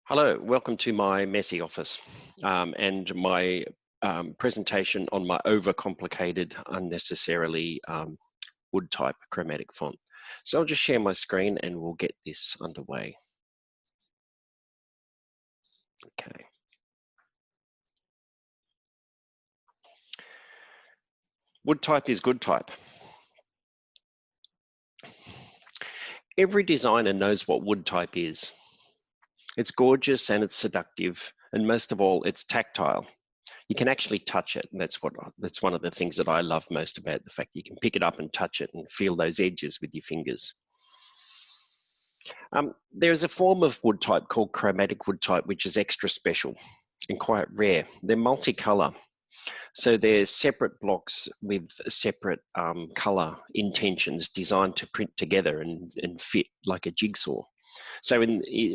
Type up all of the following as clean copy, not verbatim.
Hello, welcome to my messy office and my presentation on my overcomplicated, unnecessarily wood type chromatic font. So I'll just share my screen and we'll get this underway. Okay. Wood type is good type. Every designer knows what wood type is. It's gorgeous and it's seductive, and most of all, it's tactile. You can actually touch it, and that's one of the things that I love most about the fact you can pick it up and touch it and feel those edges with your fingers. There's a form of wood type called chromatic wood type, which is extra special and quite rare. They're multicolour. So they're separate blocks with separate colour intentions designed to print together and fit like a jigsaw. So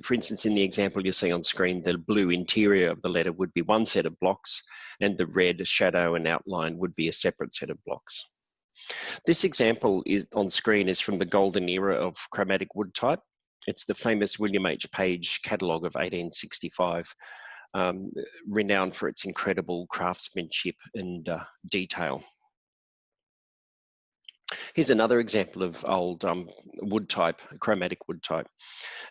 for instance, in the example you see on screen, the blue interior of the letter would be one set of blocks and the red shadow and outline would be a separate set of blocks. This example on screen is from the golden era of chromatic wood type. It's the famous William H. Page catalogue of 1865, renowned for its incredible craftsmanship and detail. Here's another example of old wood type, chromatic wood type.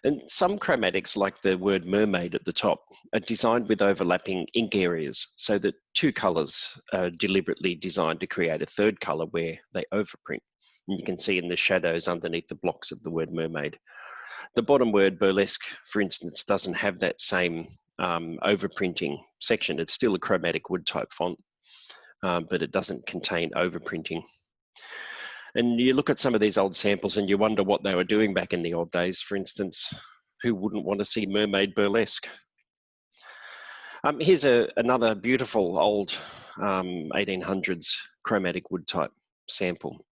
And some chromatics, like the word mermaid at the top, are designed with overlapping ink areas so that two colours are deliberately designed to create a third colour where they overprint. And you can see in the shadows underneath the blocks of the word mermaid. The bottom word burlesque, for instance, doesn't have that same overprinting section. It's still a chromatic wood type font, but it doesn't contain overprinting. And you look at some of these old samples and you wonder what they were doing back in the old days. For instance, who wouldn't want to see mermaid burlesque? Here's another beautiful old 1800s chromatic wood type sample.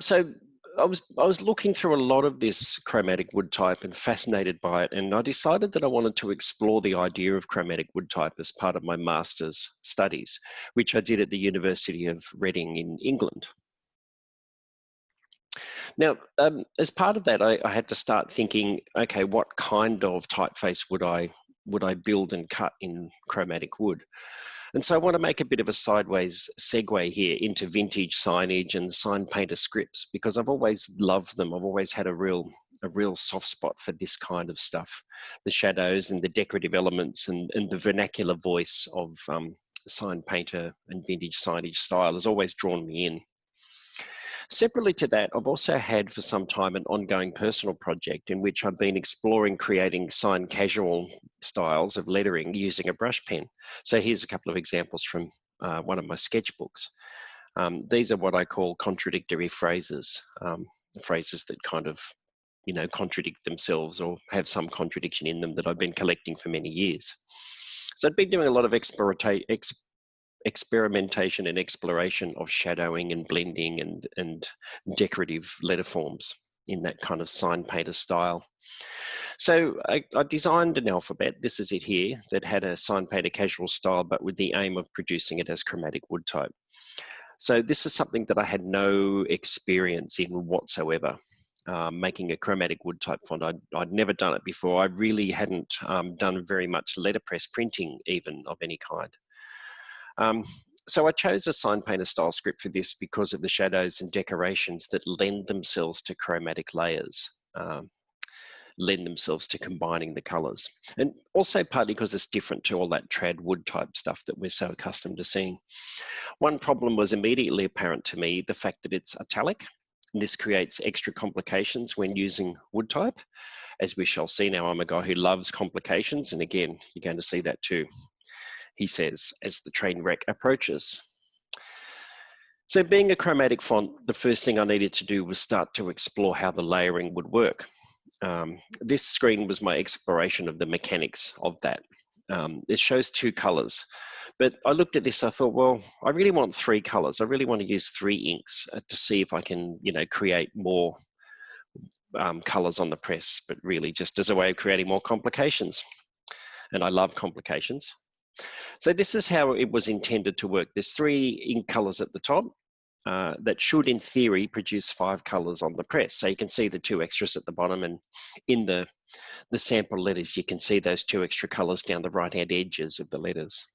So I was looking through a lot of this chromatic wood type and fascinated by it, and I decided that I wanted to explore the idea of chromatic wood type as part of my master's studies, which I did at the University of Reading in England. Now, as part of that, I had to start thinking, okay, what kind of typeface would I build and cut in chromatic wood? And so I want to make a bit of a sideways segue here into vintage signage and sign painter scripts, because I've always loved them. I've always had a real soft spot for this kind of stuff, the shadows and the decorative elements and the vernacular voice of sign painter and vintage signage style has always drawn me in. Separately to that, I've also had for some time an ongoing personal project in which I've been exploring creating sign casual styles of lettering using a brush pen. So here's a couple of examples from one of my sketchbooks. These are what I call contradictory phrases, phrases that kind of, contradict themselves or have some contradiction in them that I've been collecting for many years. So I've been doing a lot of experimentation and exploration of shadowing and blending and decorative letter forms in that kind of sign painter style. So I designed an alphabet, this is it here, that had a sign painter casual style, but with the aim of producing it as chromatic wood type. So this is something that I had no experience in whatsoever, making a chromatic wood type font. I'd never done it before. I really hadn't done very much letterpress printing even of any kind. So I chose a sign painter style script for this because of the shadows and decorations that lend themselves to chromatic layers, lend themselves to combining the colours. And also partly because it's different to all that trad wood type stuff that we're so accustomed to seeing. One problem was immediately apparent to me, the fact that it's italic. And this creates extra complications when using wood type. As we shall see now, I'm a guy who loves complications. And again, you're going to see that too. He says, as the train wreck approaches. So being a chromatic font, the first thing I needed to do was start to explore how the layering would work. This screen was my exploration of the mechanics of that. It shows two colors, but I looked at this, I thought, well, I really want three colors. I really want to use three inks to see if I can, create more colors on the press, but really just as a way of creating more complications. And I love complications. So this is how it was intended to work. There's three ink colors at the top, that should, in theory, produce 5 colours on the press. So you can see the 2 extras at the bottom, and in the sample letters, you can see those 2 extra colours down the right-hand edges of the letters.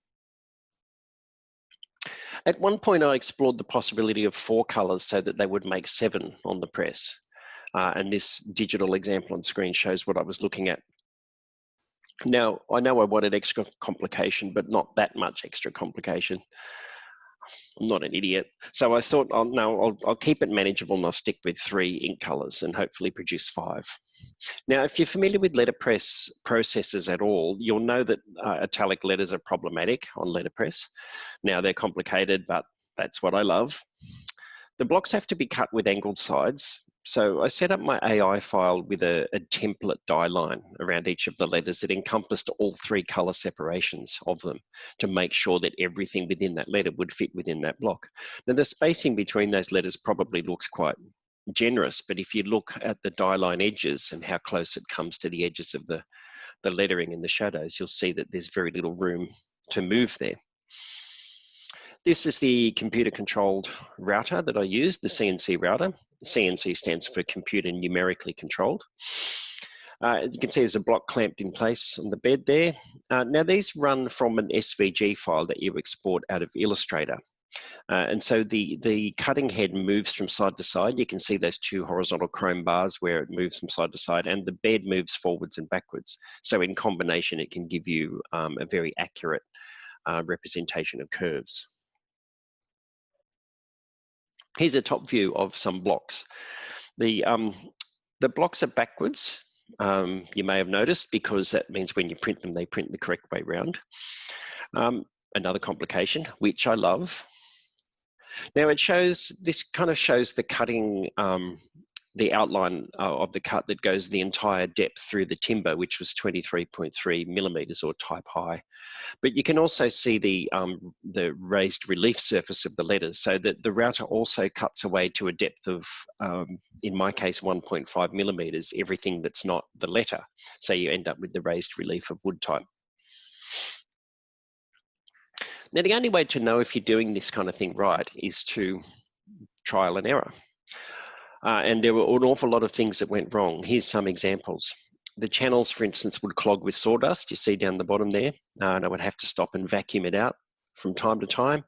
At one point, I explored the possibility of 4 colours so that they would make 7 on the press. And this digital example on screen shows what I was looking at. Now, I know I wanted extra complication, but not that much extra complication. I'm not an idiot. So I thought, I'll keep it manageable and I'll stick with 3 ink colours and hopefully produce 5. Now, if you're familiar with letterpress processes at all, you'll know that italic letters are problematic on letterpress. Now, they're complicated, but that's what I love. The blocks have to be cut with angled sides. So I set up my AI file with a template die line around each of the letters that encompassed all 3 colour separations of them to make sure that everything within that letter would fit within that block. Now, the spacing between those letters probably looks quite generous, but if you look at the die line edges and how close it comes to the edges of the lettering and the shadows, you'll see that there's very little room to move there. This is the computer-controlled router that I used, the CNC router. CNC stands for computer numerically controlled. You can see there's a block clamped in place on the bed there. Now these run from an SVG file that you export out of Illustrator. And so the cutting head moves from side to side. You can see those 2 horizontal chrome bars where it moves from side to side, and the bed moves forwards and backwards. So in combination, it can give you a very accurate representation of curves. Here's a top view of some blocks. The blocks are backwards, you may have noticed, because that means when you print them, they print the correct way round. Another complication, which I love. Now this kind of shows the cutting, the outline of the cut that goes the entire depth through the timber, which was 23.3 millimeters or type high. But you can also see the raised relief surface of the letters, so that the router also cuts away to a depth of, in my case, 1.5 millimeters, everything that's not the letter. So you end up with the raised relief of wood type. Now, the only way to know if you're doing this kind of thing right is to trial and error. And there were an awful lot of things that went wrong. Here's some examples. The channels, for instance, would clog with sawdust. You see down the bottom there, and I would have to stop and vacuum it out from time to time.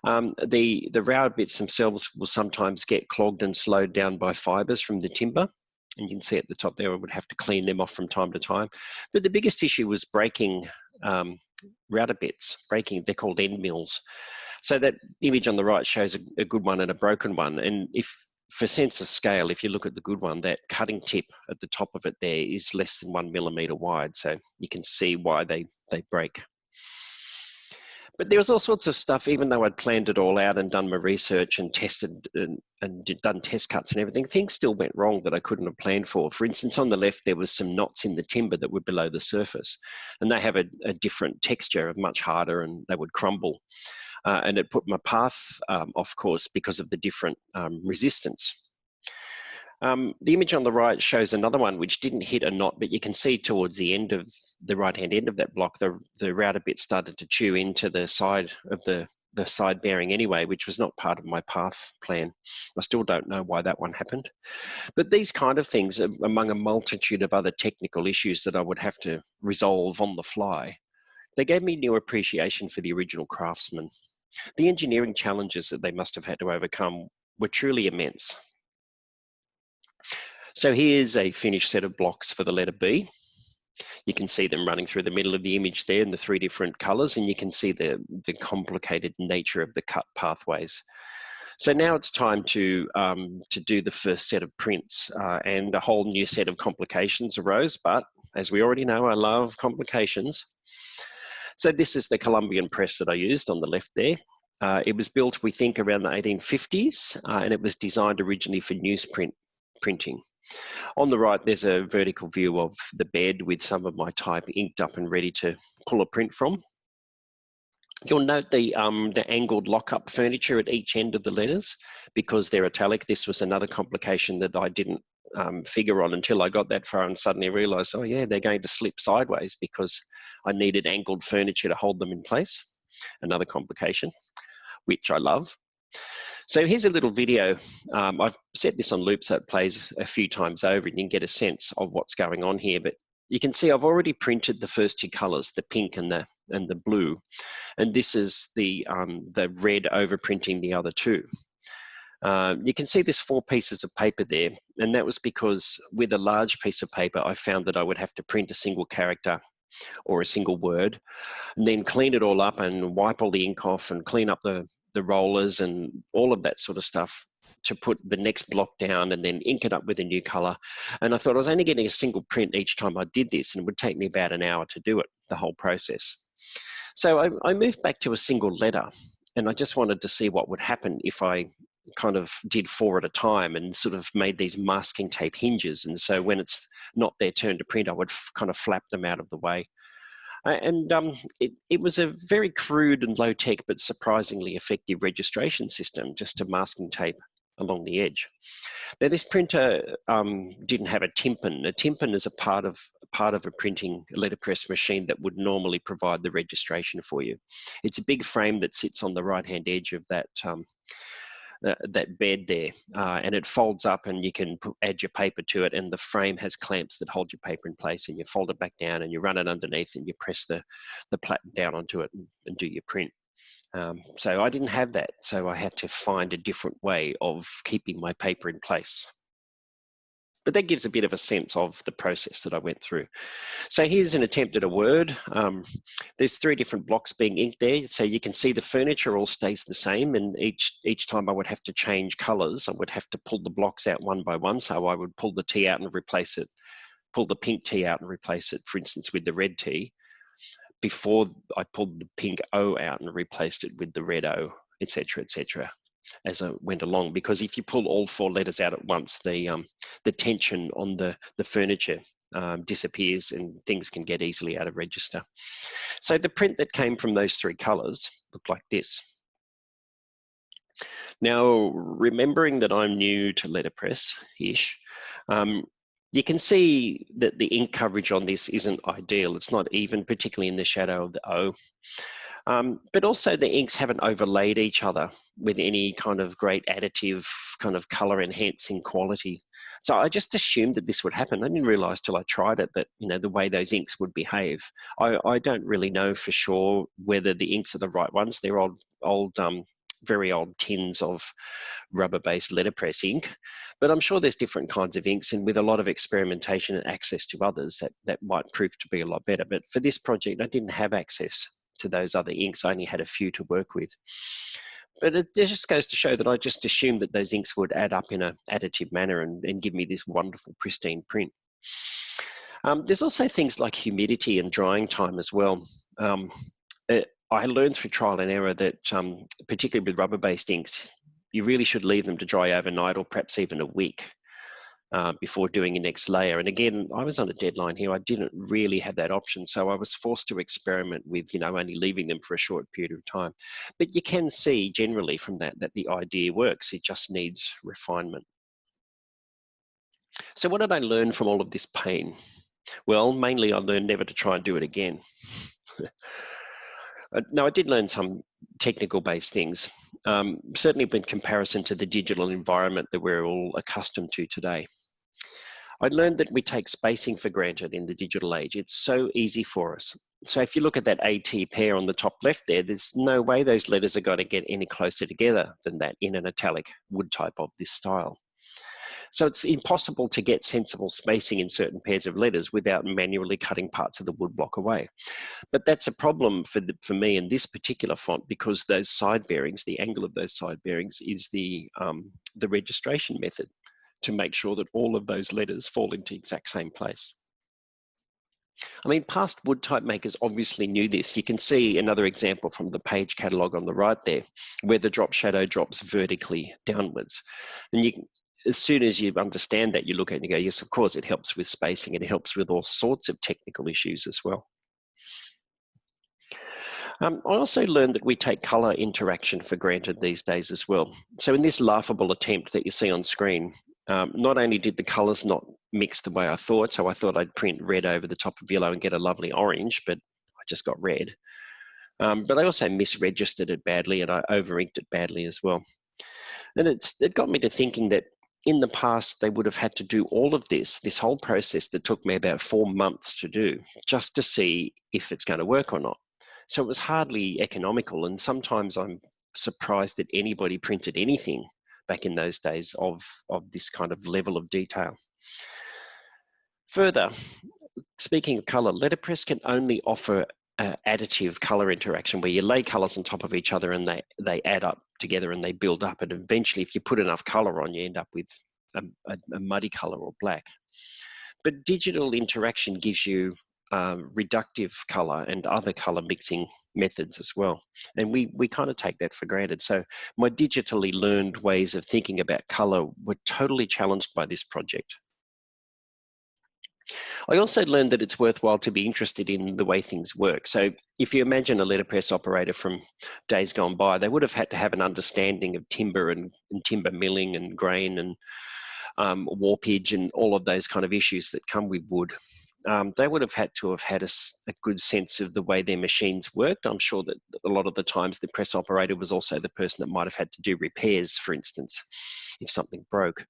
The router bits themselves will sometimes get clogged and slowed down by fibers from the timber. And you can see at the top there, I would have to clean them off from time to time. But the biggest issue was breaking router bits, they're called end mills. So that image on the right shows a good one and a broken one. And for sense of scale, if you look at the good one, that cutting tip at the top of it there is less than 1 millimeter wide. So you can see why they break. But there was all sorts of stuff, even though I'd planned it all out and done my research and tested and done test cuts and everything, things still went wrong that I couldn't have planned for. For instance, on the left, there was some knots in the timber that were below the surface, and they have a different texture, much harder, and they would crumble. And it put my path off course because of the different resistance. The image on the right shows another one which didn't hit a knot, but you can see towards the end of the right-hand end of that block, the router bit started to chew into the side of the side bearing anyway, which was not part of my path plan. I still don't know why that one happened. But these kind of things, among a multitude of other technical issues that I would have to resolve on the fly, they gave me new appreciation for the original craftsman. The engineering challenges that they must have had to overcome were truly immense. So here's a finished set of blocks for the letter B. You can see them running through the middle of the image there in the 3 different colors, and you can see the complicated nature of the cut pathways. So now it's time to do the first set of prints, and a whole new set of complications arose, but as we already know, I love complications. So this is the Colombian press that I used on the left there. It was built, we think, around the 1850s, and it was designed originally for newsprint printing. On the right, there's a vertical view of the bed with some of my type inked up and ready to pull a print from. You'll note the angled lock-up furniture at each end of the letters because they're italic. This was another complication that I didn't figure on until I got that far and suddenly realized, oh yeah, they're going to slip sideways because I needed angled furniture to hold them in place. Another complication, which I love. So here's a little video. I've set this on loop so it plays a few times over and you can get a sense of what's going on here. But you can see I've already printed the first two colours, the pink and the blue, and this is the red overprinting the other two. You can see there's 4 pieces of paper there, and that was because with a large piece of paper I found that I would have to print a single character or a single word, and then clean it all up and wipe all the ink off and clean up the rollers and all of that sort of stuff to put the next block down and then ink it up with a new color. And I thought I was only getting a single print each time I did this, and it would take me about an hour to do it, the whole process. So I moved back to a single letter, and I just wanted to see what would happen if I kind of did 4 at a time and sort of made these masking tape hinges. And so when it's not their turn to print, I would kind of flap them out of the way. And it was a very crude and low-tech but surprisingly effective registration system, just a masking tape along the edge. Now this printer didn't have a tympan. A tympan is a part of a printing letterpress machine that would normally provide the registration for you. It's a big frame that sits on the right-hand edge of that that bed there, and it folds up and you can add your paper to it, and the frame has clamps that hold your paper in place, and you fold it back down and you run it underneath and you press the platen down onto it and do your print. So I didn't have that, so I had to find a different way of keeping my paper in place. But that gives a bit of a sense of the process that I went through. So here's an attempt at a word. There's 3 different blocks being inked there. So you can see the furniture all stays the same, and each time I would have to change colors, I would have to pull the blocks out one by one. So I would pull the T out and replace it, pull the pink T out and replace it, for instance, with the red T, before I pulled the pink O out and replaced it with the red O, etc., etc., as I went along. Because if you pull all 4 letters out at once, the tension on the furniture disappears and things can get easily out of register. So the print that came from those 3 colors looked like this. Now, remembering that I'm new to letterpress-ish, you can see that the ink coverage on this isn't ideal. It's not even, particularly in the shadow of the O. But also the inks haven't overlaid each other with any kind of great additive kind of color enhancing quality. So I just assumed that this would happen. I didn't realize till I tried it that, you know, the way those inks would behave. I don't really know for sure whether the inks are the right ones. They're very old tins of rubber-based letterpress ink, but I'm sure there's different kinds of inks, and with a lot of experimentation and access to others, that might prove to be a lot better. But for this project, I didn't have access to those other inks. I only had a few to work with. But it just goes to show that I just assumed that those inks would add up in an additive manner and give me this wonderful pristine print. There's also things like humidity and drying time as well. I learned through trial and error that, particularly with rubber-based inks, you really should leave them to dry overnight or perhaps even a week before doing your next layer. And again, I was on a deadline here. I didn't really have that option, so I was forced to experiment with, you know, only leaving them for a short period of time. But you can see generally from that the idea works. It just needs refinement. So what did I learn from all of this pain? Well, mainly I learned never to try and do it again. Now, I did learn some technical-based things, certainly in comparison to the digital environment that we're all accustomed to today. I learned that we take spacing for granted in the digital age. It's so easy for us. So if you look at that AT pair on the top left there, there's no way those letters are going to get any closer together than that in an italic wood type of this style. So it's impossible to get sensible spacing in certain pairs of letters without manually cutting parts of the wood block away. But that's a problem for me in this particular font, because those side bearings, the angle of those side bearings is the registration method to make sure that all of those letters fall into the exact same place. I mean, past wood type makers obviously knew this. You can see another example from the page catalogue on the right there, where the drop shadow drops vertically downwards. And as soon as you understand that, you look at it and you go, yes, of course, it helps with spacing and it helps with all sorts of technical issues as well. I also learned that we take colour interaction for granted these days as well. So in this laughable attempt that you see on screen, not only did the colours not mix the way I thought, so I thought I'd print red over the top of yellow and get a lovely orange, but I just got red. But I also misregistered it badly and I over-inked it badly as well. And it got me to thinking that in the past, they would have had to do all of this whole process that took me about 4 months to do, just to see if it's going to work or not. So it was hardly economical. And sometimes I'm surprised that anybody printed anything back in those days of this kind of level of detail. Further, speaking of color, letterpress can only offer additive color interaction where you lay colors on top of each other and they add up together and they build up, and eventually if you put enough color on, you end up with a muddy color or black. But digital interaction gives you reductive color and other color mixing methods as well, and we kind of take that for granted. So my digitally learned ways of thinking about color were totally challenged by this project. I also learned that it's worthwhile to be interested in the way things work. So if you imagine a letterpress operator from days gone by, they would have had to have an understanding of timber and timber milling and grain and warpage and all of those kind of issues that come with wood. They would have had a good sense of the way their machines worked. I'm sure that a lot of the times the press operator was also the person that might have had to do repairs, for instance, if something broke.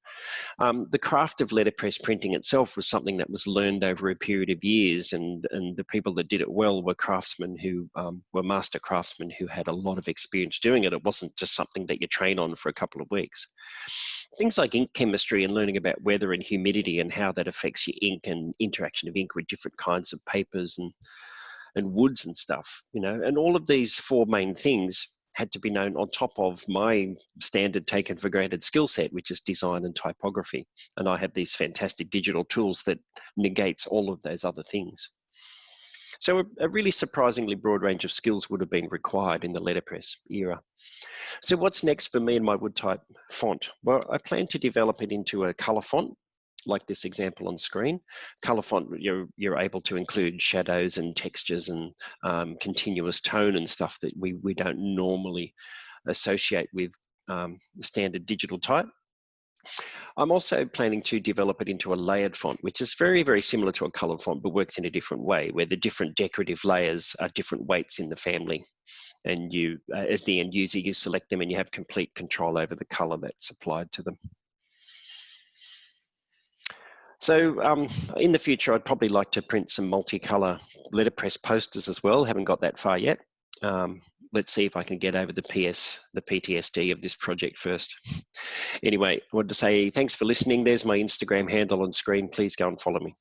The craft of letterpress printing itself was something that was learned over a period of years, and the people that did it well were craftsmen who were master craftsmen who had a lot of experience doing it. It wasn't just something that you train on for a couple of weeks. Things like ink chemistry and learning about weather and humidity and how that affects your ink and interaction of ink with different kinds of papers and woods and stuff, you know, and all of these four main things had to be known on top of my standard taken for granted skill set, which is design and typography. And I have these fantastic digital tools that negates all of those other things. So a really surprisingly broad range of skills would have been required in the letterpress era. So what's next for me and my wood type font? Well, I plan to develop it into a color font, like this example on screen. Color font, you're able to include shadows and textures and continuous tone and stuff that we don't normally associate with standard digital type. I'm also planning to develop it into a layered font, which is very, very similar to a colored font, but works in a different way, where the different decorative layers are different weights in the family. And you, as the end user, you select them and you have complete control over the color that's applied to them. So in the future, I'd probably like to print some multicolor letterpress posters as well. Haven't got that far yet. Let's see if I can get over the PTSD of this project first. Anyway, I wanted to say thanks for listening. There's my Instagram handle on screen. Please go and follow me.